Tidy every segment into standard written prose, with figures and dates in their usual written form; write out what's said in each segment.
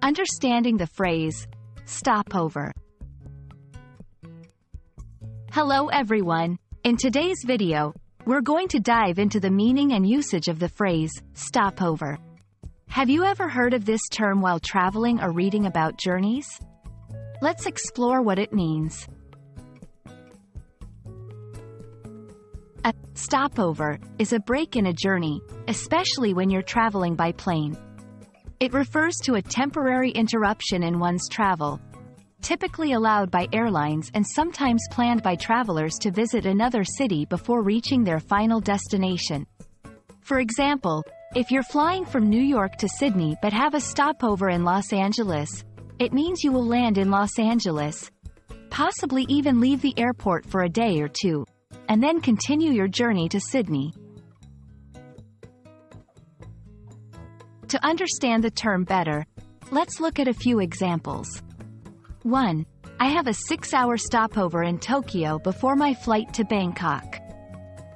Understanding the phrase, stopover. Hello everyone. In today's video, we're going to dive into the meaning and usage of the phrase, stopover. Have you ever heard of this term while traveling or reading about journeys? Let's explore what it means. A stopover is a break in a journey, especially when you're traveling by plane. It refers to a temporary interruption in one's travel, typically allowed by airlines and sometimes planned by travelers to visit another city before reaching their final destination. For example, if you're flying from New York to Sydney but have a stopover in Los Angeles, it means you will land in Los Angeles, possibly even leave the airport for a day or two, and then continue your journey to Sydney. To understand the term better, let's look at a few examples. 1. I have a 6-hour stopover in Tokyo before my flight to Bangkok.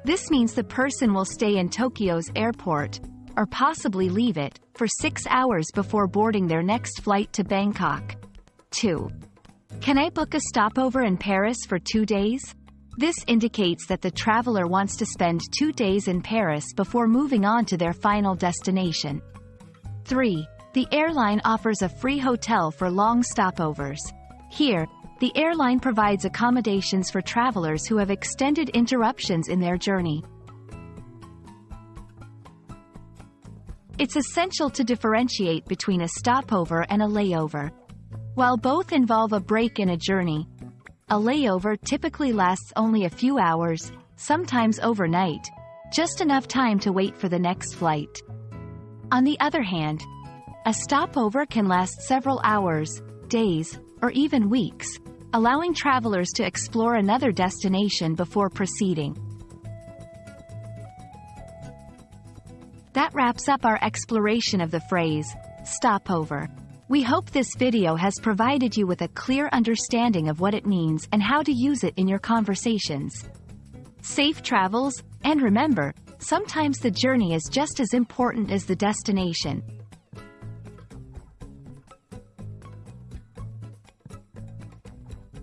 This means the person will stay in Tokyo's airport, or possibly leave it, for 6 hours before boarding their next flight to Bangkok. 2. Can I book a stopover in Paris for 2 days? This indicates that the traveler wants to spend 2 days in Paris before moving on to their final destination. 3. The airline offers a free hotel for long stopovers. Here, the airline provides accommodations for travelers who have extended interruptions in their journey. It's essential to differentiate between a stopover and a layover. While both involve a break in a journey, a layover typically lasts only a few hours, sometimes overnight, just enough time to wait for the next flight. On the other hand, a stopover can last several hours, days, or even weeks, allowing travelers to explore another destination before proceeding. That wraps up our exploration of the phrase, stopover. We hope this video has provided you with a clear understanding of what it means and how to use it in your conversations. Safe travels, and remember, sometimes the journey is just as important as the destination.